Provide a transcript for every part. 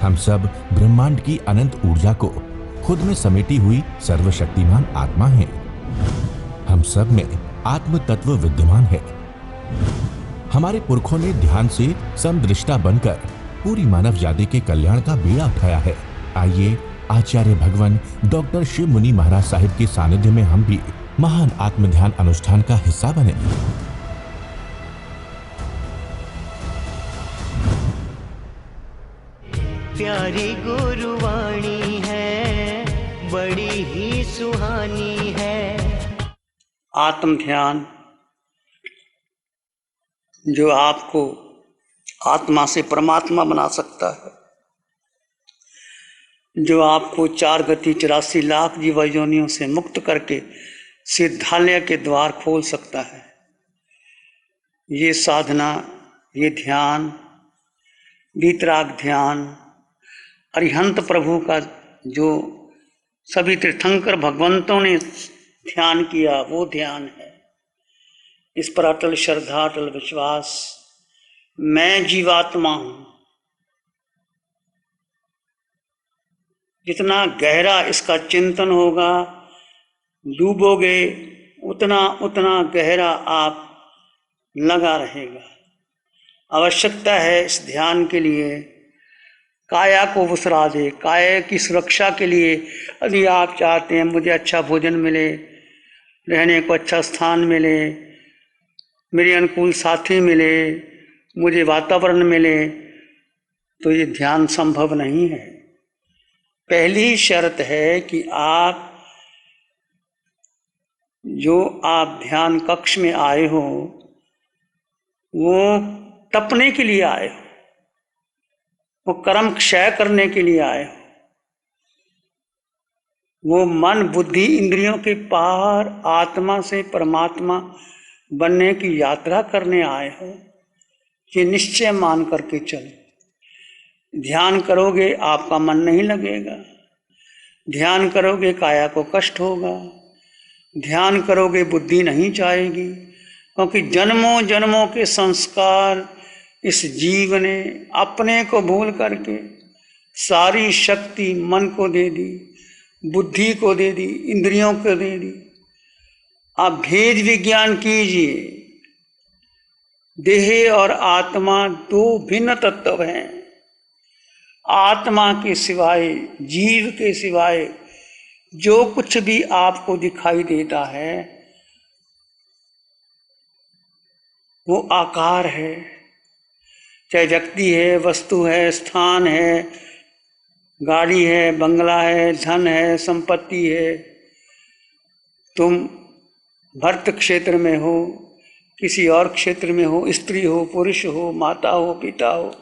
हम सब ब्रह्मांड की अनंत ऊर्जा को खुद में समेटी हुई सर्वशक्तिमान आत्मा हैं। हम सब में आत्म तत्व विद्यमान है। हमारे पुरखों ने ध्यान से समदृष्टा बनकर पूरी मानव जाति के कल्याण का बीड़ा उठाया है। आइए आचार्य भगवान डॉक्टर शिव मुनि महाराज साहिब के सानिध्य में हम भी महान आत्म ध्यान अनुष्ठान का हिस्सा बने। प्यारी गुरुवाणी है, बड़ी ही सुहानी है। आत्म ध्यान जो आपको आत्मा से परमात्मा बना सकता है, जो आपको 4 गति 84 लाख जीव योनियों से मुक्त करके सिद्धालय के द्वार खोल सकता है। ये साधना, ये ध्यान, वीतराग ध्यान, अरिहंत प्रभु का जो सभी तीर्थंकर भगवंतों ने ध्यान किया वो ध्यान है। इस पर अटल श्रद्धा, अटल विश्वास, मैं जीवात्मा हूं, जितना गहरा इसका चिंतन होगा, डूबोगे उतना उतना गहरा आप लगा रहेगा। आवश्यकता है इस ध्यान के लिए काया को विसरा दे। काया की सुरक्षा के लिए यदि आप चाहते हैं मुझे अच्छा भोजन मिले, रहने को अच्छा स्थान मिले, मेरे अनुकूल साथी मिले, मुझे वातावरण मिले, तो ये ध्यान संभव नहीं है। पहली शर्त है कि आप ध्यान कक्ष में आए हो वो तपने के लिए आए हो, वो कर्म क्षय करने के लिए आए हो, वो मन बुद्धि इंद्रियों के पार आत्मा से परमात्मा बनने की यात्रा करने आए हो। ये निश्चय मान करके चलो। ध्यान करोगे आपका मन नहीं लगेगा, ध्यान करोगे काया को कष्ट होगा, ध्यान करोगे बुद्धि नहीं चाहेगी, क्योंकि जन्मों जन्मों के संस्कार इस जीव ने अपने को भूल करके सारी शक्ति मन को दे दी, बुद्धि को दे दी, इंद्रियों को दे दी। आप भेद विज्ञान कीजिए, देह और आत्मा 2 भिन्न तत्व हैं। आत्मा के सिवाय, जीव के सिवाय जो कुछ भी आपको दिखाई देता है वो आकार है, चाहे व्यक्ति है, वस्तु है, स्थान है, गाड़ी है, बंगला है, धन है, संपत्ति है। तुम भर्त क्षेत्र में हो, किसी और क्षेत्र में हो, स्त्री हो, पुरुष हो, माता हो, पिता हो,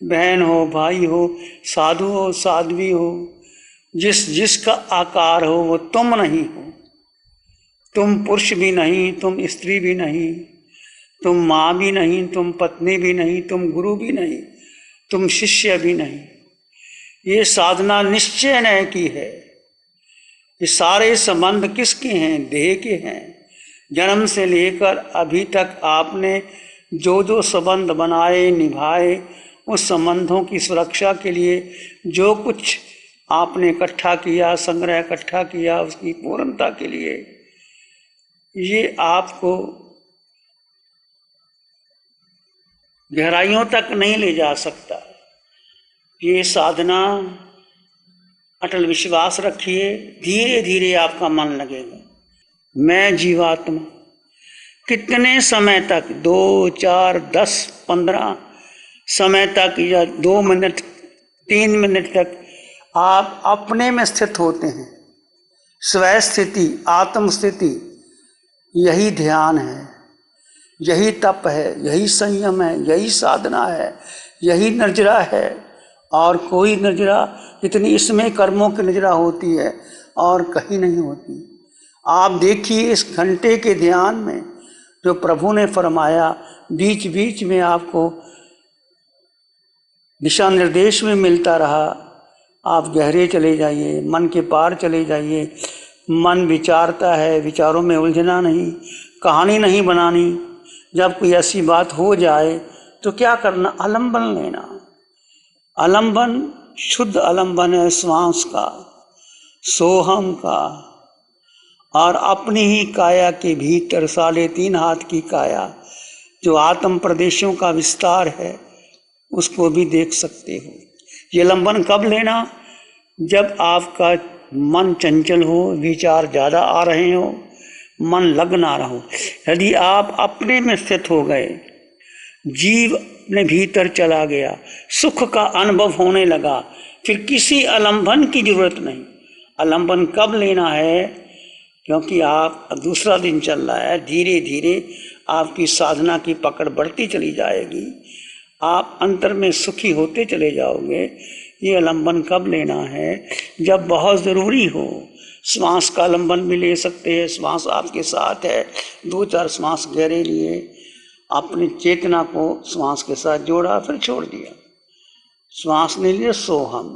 बहन हो, भाई हो, साधु हो, साध्वी हो, जिसका आकार हो वो तुम नहीं हो। तुम पुरुष भी नहीं, तुम स्त्री भी नहीं, तुम माँ भी नहीं, तुम पत्नी भी नहीं, तुम गुरु भी नहीं, तुम शिष्य भी नहीं। ये साधना निश्चय न की है। ये सारे संबंध किसके हैं? देह के हैं। जन्म से लेकर अभी तक आपने जो जो संबंध बनाए, निभाए, उस संबंधों की सुरक्षा के लिए जो कुछ आपने इकट्ठा किया, संग्रह इकट्ठा किया, उसकी पूर्णता के लिए ये आपको गहराइयों तक नहीं ले जा सकता। ये साधना अटल विश्वास रखिए, धीरे धीरे आपका मन लगेगा। मैं जीवात्मा कितने समय तक, 2, 4, 10, 15 समय तक या 2 मिनट 3 मिनट तक आप अपने में स्थित होते हैं। स्व स्थिति, आत्म स्थिति, यही ध्यान है, यही तप है, यही संयम है, यही साधना है, यही नजरा है। और कोई नजरा, इतनी इसमें कर्मों की नजरा होती है और कहीं नहीं होती। आप देखिए इस घंटे के ध्यान में जो प्रभु ने फरमाया, बीच बीच में आपको दिशा निर्देश में मिलता रहा। आप गहरे चले जाइए, मन के पार चले जाइए। मन विचारता है, विचारों में उलझना नहीं, कहानी नहीं बनानी। जब कोई ऐसी बात हो जाए तो क्या करना? आलंबन लेना। आलंबन शुद्ध आलंबन है श्वास का, सोहम का, और अपनी ही काया के भीतर 3.5 हाथ की काया जो आत्म प्रदेशों का विस्तार है उसको भी देख सकते हो। ये आलंबन कब लेना? जब आपका मन चंचल हो, विचार ज़्यादा आ रहे हो, मन लग ना रहो। यदि आप अपने में स्थित हो गए, जीव अपने भीतर चला गया, सुख का अनुभव होने लगा, फिर किसी आलंबन की जरूरत नहीं। आलंबन कब लेना है? क्योंकि आप दूसरा दिन चल रहा है, धीरे धीरे आपकी साधना की पकड़ बढ़ती चली जाएगी, आप अंतर में सुखी होते चले जाओगे। ये आलंबन कब लेना है? जब बहुत ज़रूरी हो। श्वास का आलंबन भी ले सकते हैं, श्वास आपके साथ है, 2-4 श्वास गहरे लिए, अपनी चेतना को श्वास के साथ जोड़ा, फिर छोड़ दिया। श्वास ले लिए, सोहम।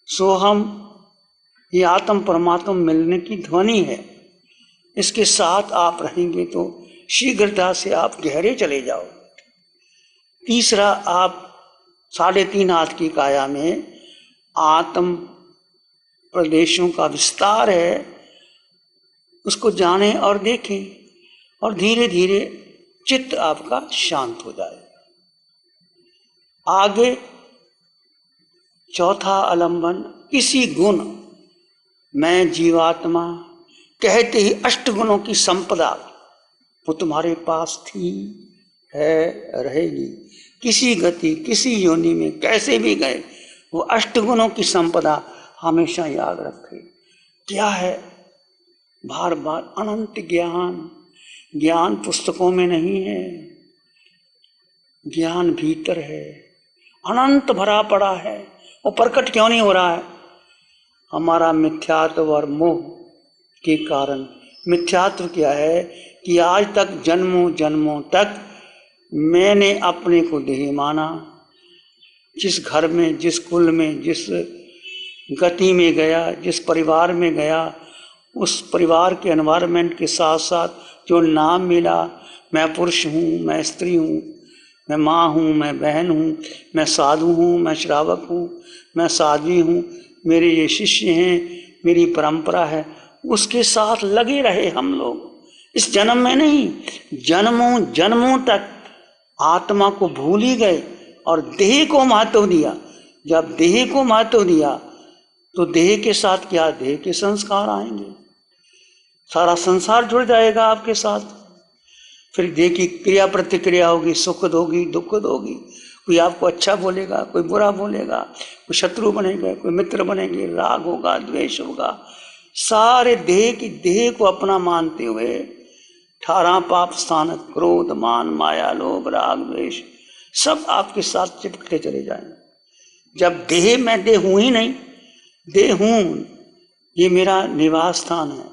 सोहम ये आत्म परमात्मा मिलने की ध्वनि है, इसके साथ आप रहेंगे तो शीघ्रता से आप गहरे चले जाओ। तीसरा, आप 3.5 हाथ की काया में आत्म प्रदेशों का विस्तार है, उसको जानें और देखें, और धीरे धीरे चित्त आपका शांत हो जाएगा। आगे चौथा आलंबन, किसी गुण, मैं जीवात्मा कहते ही 8 गुणों की संपदा वो तुम्हारे पास थी, है, रहेगी। किसी गति, किसी योनि में कैसे भी गए, वो 8 गुणों की संपदा हमेशा याद रखे। क्या है? बार बार अनंत ज्ञान। ज्ञान पुस्तकों में नहीं है, ज्ञान भीतर है, अनंत भरा पड़ा है। वो प्रकट क्यों नहीं हो रहा है? हमारा मिथ्यात्व और मोह के कारण। मिथ्यात्व क्या है कि आज तक जन्मों जन्मों तक मैंने अपने को देह माना। जिस घर में, जिस कुल में, जिस गति में गया, जिस परिवार में गया, उस परिवार के एनवायरनमेंट के साथ साथ जो नाम मिला, मैं पुरुष हूँ, मैं स्त्री हूँ, मैं माँ हूँ, मैं बहन हूँ, मैं साधु हूँ, मैं श्रावक हूँ, मैं साध्वी हूँ, मेरे ये शिष्य हैं, मेरी परंपरा है, उसके साथ लगे रहे हम लोग। इस जन्म में नहीं, जन्मों जन्मों तक आत्मा को भूल ही गए और देह को महत्व दिया। जब देह को महत्व दिया तो देह के साथ क्या? देह के संस्कार आएंगे, सारा संसार जुड़ जाएगा आपके साथ। फिर देह की क्रिया प्रतिक्रिया होगी, सुख दोगी, दुख दोगी। कोई आपको अच्छा बोलेगा, कोई बुरा बोलेगा, कोई शत्रु बनेगा, कोई मित्र बनेंगे, राग होगा, द्वेष होगा। सारे देह को अपना मानते हुए 18 पाप स्थान, क्रोध, मान, माया, लोभ, राग, द्वेष सब आपके साथ चिपकते चले जाएंगे। जब देह मैं देह हूं ही नहीं, देह हूं, ये मेरा निवास स्थान है,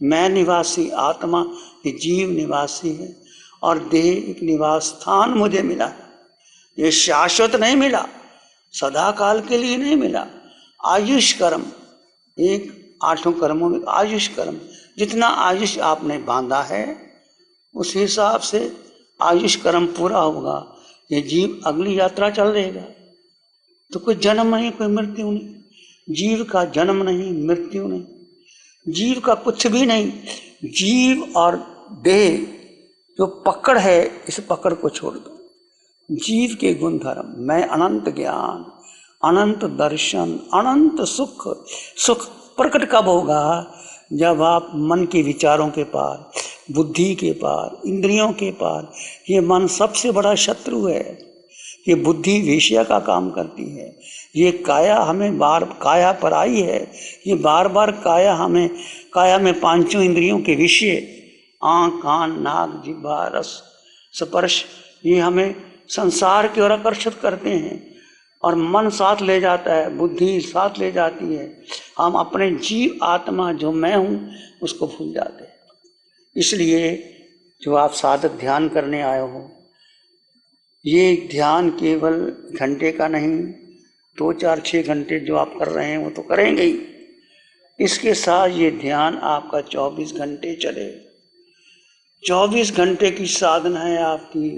मैं निवासी, आत्मा ये जीव निवासी है, और देह एक निवास स्थान मुझे मिला है। ये शाश्वत नहीं मिला, सदा काल के लिए नहीं मिला। आयुष कर्म, एक 8 कर्मों में आयुष कर्म, जितना आयुष आपने बांधा है उस हिसाब से आयुष कर्म पूरा होगा। ये जीव अगली यात्रा चल रहेगा। तो कोई जन्म नहीं, कोई मृत्यु नहीं। जीव का जन्म नहीं, मृत्यु नहीं, जीव का कुछ भी नहीं। जीव और देह जो पकड़ है, इस पकड़ को छोड़ दो। जीव के गुण धर्म, मैं अनंत ज्ञान, अनंत दर्शन, अनंत सुख। सुख प्रकट कब होगा? जब आप मन के विचारों के पार, बुद्धि के पार, इंद्रियों के पार। ये मन सबसे बड़ा शत्रु है। ये बुद्धि वेश्या का काम करती है। ये काया हमें काया पर आई है। ये बार बार काया में 5 इंद्रियों के विषय, आँख, कान, नाक, जिह्वा, रस, स्पर्श, ये हमें संसार की ओर आकर्षित करते हैं, और मन साथ ले जाता है, बुद्धि साथ ले जाती है। हम अपने जीव आत्मा जो मैं हूँ उसको भूल जाते हैं। इसलिए जो आप साधक ध्यान करने आए हो, ये ध्यान केवल घंटे का नहीं, 2, 4, 6 घंटे जो आप कर रहे हैं वो तो करेंगे ही। इसके साथ ये ध्यान आपका 24 घंटे चले। 24 घंटे की साधना है आपकी।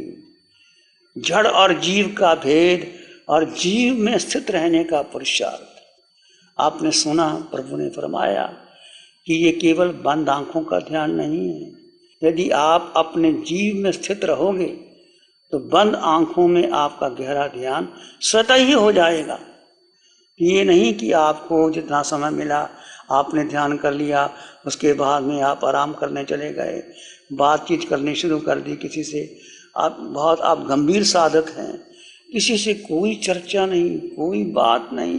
जड़ और जीव का भेद और जीव में स्थित रहने का पुरुषार्थ। आपने सुना प्रभु ने फरमाया कि ये केवल बंद आंखों का ध्यान नहीं है। यदि आप अपने जीव में स्थित रहोगे तो बंद आंखों में आपका गहरा ध्यान स्वतः ही हो जाएगा। ये नहीं कि आपको जितना समय मिला आपने ध्यान कर लिया, उसके बाद में आप आराम करने चले गए, बातचीत करनी शुरू कर दी किसी से। आप गंभीर साधक हैं, किसी से कोई चर्चा नहीं, कोई बात नहीं,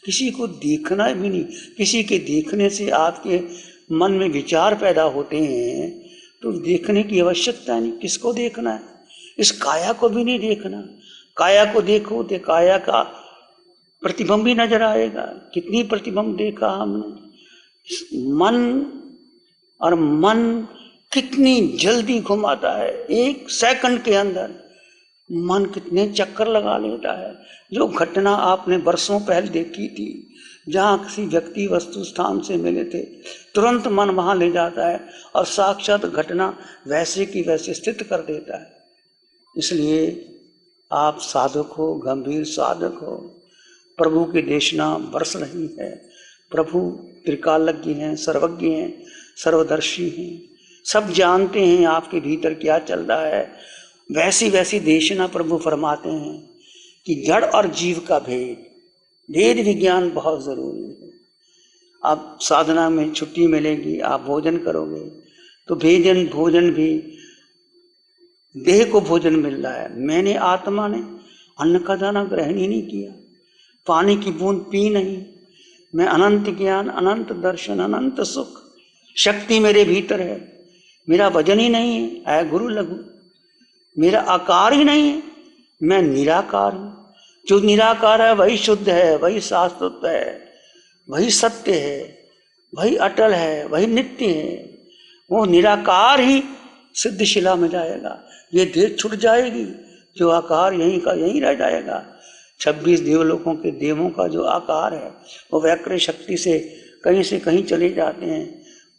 किसी को देखना भी नहीं। किसी के देखने से आपके मन में विचार पैदा होते हैं तो देखने की आवश्यकता नहीं। किसको देखना है? इस काया को भी नहीं देखना। काया को देखो तो काया का प्रतिबिंब भी नजर आएगा। कितनी प्रतिबिंब देखा हमने। मन कितनी जल्दी घुमाता है, एक सेकंड के अंदर मन कितने चक्कर लगा लेता है। जो घटना आपने वर्षों पहले देखी थी, जहाँ किसी व्यक्ति वस्तु स्थान से मिले थे, तुरंत मन वहां ले जाता है और साक्षात घटना वैसे की वैसे स्थित कर देता है। इसलिए आप साधक हो, गंभीर साधक हो। प्रभु की देशना बरस रही है। प्रभु त्रिकालज्ञ हैं, सर्वज्ञ हैं, सर्वदर्शी हैं, सब जानते हैं आपके भीतर क्या चल रहा है। वैसी वैसी देशना प्रभु फरमाते हैं कि जड़ और जीव का भेद विज्ञान बहुत जरूरी है। आप साधना में छुट्टी मिलेगी, आप भोजन करोगे तो भोजन भी देह को भोजन मिल रहा है। मैंने आत्मा ने अन्न का दाना ग्रहण ही नहीं किया, पानी की बूंद पी नहीं। मैं अनंत ज्ञान, अनंत दर्शन, अनंत सुख, शक्ति मेरे भीतर है। मेरा वजन ही नहीं है गुरु लघु, मेरा आकार ही नहीं है, मैं निराकार हूँ। जो निराकार है वही शुद्ध है, वही शाश्वत है, वही सत्य है, वही अटल है, वही नित्य है। वो निराकार ही सिद्ध शिला में जाएगा। ये देह छूट जाएगी, जो आकार यहीं का यहीं रह जाएगा। 26 देवलोकों के देवों का जो आकार है वो व्याकृत शक्ति से कहीं चले जाते हैं,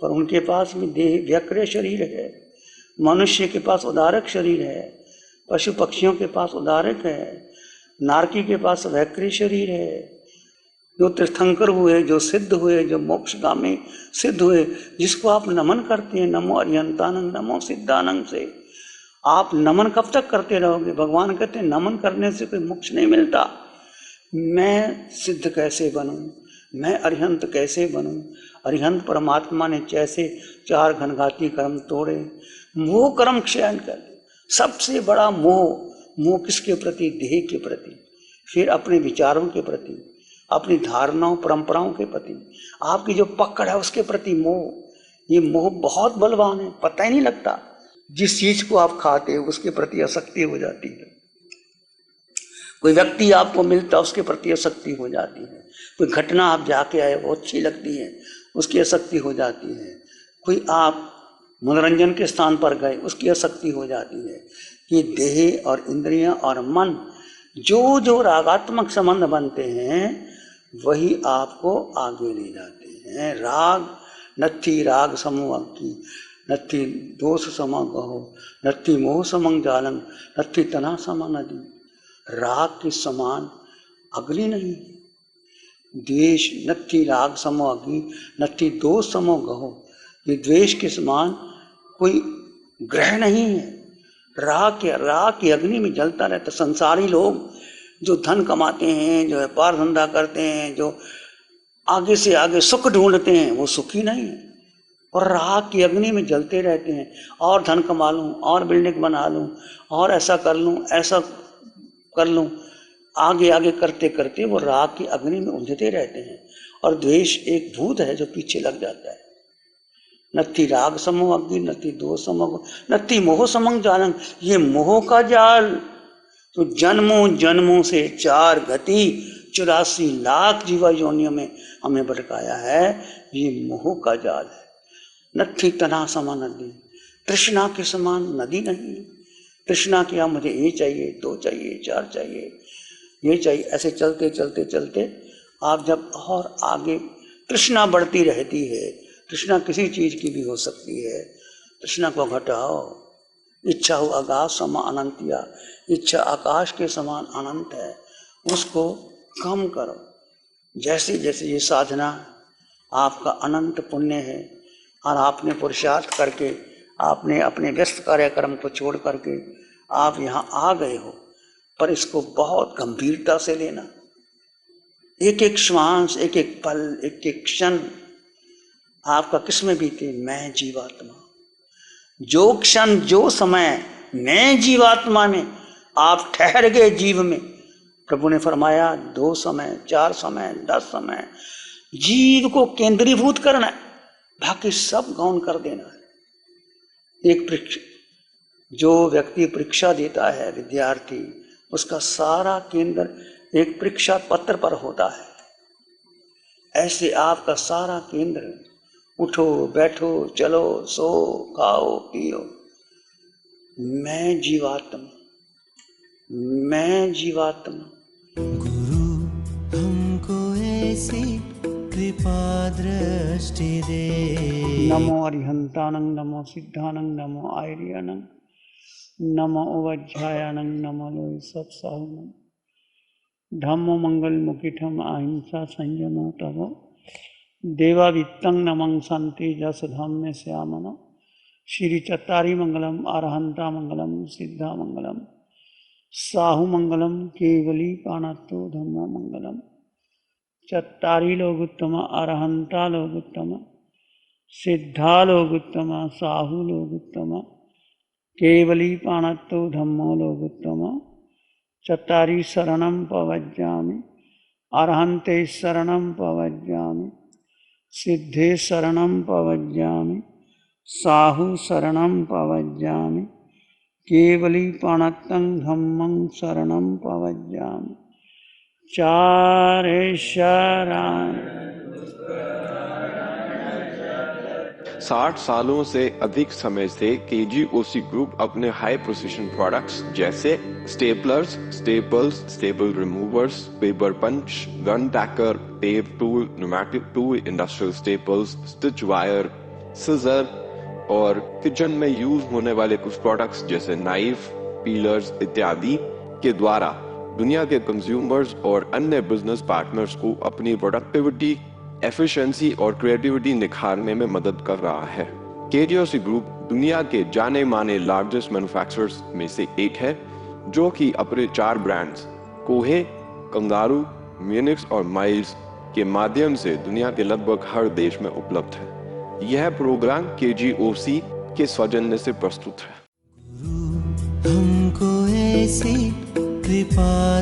पर उनके पास भी देह व्याकृत शरीर है। मनुष्य के पास उदारक शरीर है, पशु पक्षियों के पास उदारक है, नारकी के पास व्याकृत शरीर है। जो तीर्थंकर हुए, जो सिद्ध हुए, जो मोक्षगामी सिद्ध हुए, जिसको आप नमन करते हैं, नमो अरिहंतानंद, नमो सिद्धानंद से आप नमन कब तक करते रहोगे? भगवान कहते हैं नमन करने से कोई मोक्ष नहीं मिलता। मैं सिद्ध कैसे बनूं, मैं अरिहंत कैसे बनूं? अरिहंत परमात्मा ने जैसे 4 घनघाती कर्म तोड़े, मोह कर्म क्षय कर। सबसे बड़ा मोह किसके प्रति? देह के प्रति, फिर अपने विचारों के प्रति, अपनी धारणाओं परंपराओं के प्रति, आपकी जो पकड़ है उसके प्रति मोह। ये मोह बहुत बलवान है, पता ही नहीं लगता। जिस चीज को आप खाते हो उसके प्रति आसक्ति हो जाती है। कोई व्यक्ति आपको मिलता है उसके प्रति आसक्ति हो जाती है। कोई घटना आप जाके आए वो अच्छी लगती है, उसकी आसक्ति हो जाती है। कोई आप मनोरंजन के स्थान पर गए उसकी आसक्ति हो जाती है। कि देह और इंद्रियां और मन जो रागात्मक संबंध बनते हैं वही आपको आगे ले जाते हैं। राग नत्थी राग समूह की, नत्थी दोष समा गहो, नत्थी मोह समंग जालंग, नत्थी तना समा नदी। राग के समान अग्नि नहीं, द्वेष नत्थी राग समो अग्नि, नत्थी दोष समो गहो। ये द्वेष के समान कोई ग्रह नहीं है। राग की अग्नि में जलता रहता। संसारी लोग जो धन कमाते हैं, जो व्यापार धंधा करते हैं, जो आगे से आगे सुख ढूंढते हैं, वो सुखी नहीं है और राग की अग्नि में जलते रहते हैं। और धन कमा लूं, और बिल्डिंग बना लूं, और ऐसा कर लूं, ऐसा कर लूं, आगे आगे करते करते वो राग की अग्नि में उलझते रहते हैं। और द्वेष एक भूत है जो पीछे लग जाता है। नत्थी राग समो अग्नि, नत्थी दोष समो, नत्थी मोह समंग जालंग। ये मोह का जाल तो जन्मों जन्मों से 4 गति 84 लाख जीवा योनियों में हमें भटकाया है। ये मोह का जाल है। नत्थी तना समा नदी, तृष्णा के समान नदी नहीं। तृष्णा किया मुझे ये चाहिए, 2 चाहिए, 4 चाहिए, ये चाहिए, ऐसे चलते चलते चलते आप जब और आगे तृष्णा बढ़ती रहती है। तृष्णा किसी चीज की भी हो सकती है। तृष्णा को घटाओ। इच्छा हो आकाश समा अनंतिया, इच्छा आकाश के समान अनंत है। उसको कम करो। जैसे जैसे ये साधना आपका अनंत पुण्य है और आपने पुरुषार्थ करके आपने अपने व्यस्त कार्यक्रम को छोड़ करके आप यहाँ आ गए हो, पर इसको बहुत गंभीरता से लेना। एक एक श्वास, एक एक पल, एक एक क्षण आपका किस में बीते? मैं जीवात्मा। जो क्षण, जो समय मैं जीवात्मा में आप ठहर गए जीव में, प्रभु ने फरमाया 2 समय, 4 समय, 10 समय जीव को केंद्रीभूत करना है, बाकी सब गौण कर देना है। एक जो व्यक्ति परीक्षा देता है, विद्यार्थी, उसका सारा केंद्र एक परीक्षा पत्र पर होता है। ऐसे आपका सारा केंद्र, उठो बैठो चलो सो खाओ पियो, मैं जीवात्मा, मैं जीवात्मा। गुरु हमको ऐसी कृपा दृष्टि दे। नमो अरिहंतानंग, नमो सिद्धानंग, नमो आर्यानंग, नमो उपाध्यायानंग, नमो लोई सब साहुनंग। धम्मो मंगल मुकिठम अहिंसा संयमो तवो देवावित्तं नमं शांति जस धम्म श्यामन। श्री चत्तारी मंगलम, अरहंता मंगलम, सिद्धा मंगलम, साहु मंगलम, केवली पाणत्तो धम्मो मंगलम। चत्तारी लोगुत्तम, अरहंता लोगुत्तम, सिद्धा लोगुत्तम, साहु लोगुत्तम, केवली पाणत्तो धम्मो लोगुत्तम। चत्तारी शरणं पवज्जामि, अरहंते शरणं पवज्जामि, सिद्धे शरणं पवज्जामि, साहु शरणं पवज्जामि, केवली पाणत्तं धम्मं शरणं पवज्जामि। चारे शरण। 60 सालों से अधिक समय से KGOC ग्रुप अपने हाई प्रोसिशन प्रोडक्ट्स जैसे staplers, staples, staple removers, paper punch, gun tacker, tape tool, pneumatic tool, industrial staples, stitch wire, scissor और किचन में यूज होने वाले कुछ प्रोडक्ट्स जैसे नाइफ, पीलर्स इत्यादि के द्वारा दुनिया के कंज्यूमर्स और अन्य बिजनेस पार्टनर्स को अपनी प्रोडक्टिविटी, एफिशिएंसी और क्रिएटिविटी निखारने में मदद कर रहा है। KGOC ग्रुप दुनिया के जाने माने लार्जेस्ट मैन्युफैक्चरर्स में से एक है, जो कि अपने 4 ब्रांड्स कोहे, कंगारू, म्यूनिक्स और माइल्स के माध्यम से दुनिया के लगभग हर देश में उपलब्ध है। यह प्रोग्राम KGOC के सौजन्य से प्रस्तुत है। हमको ऐसी कृपा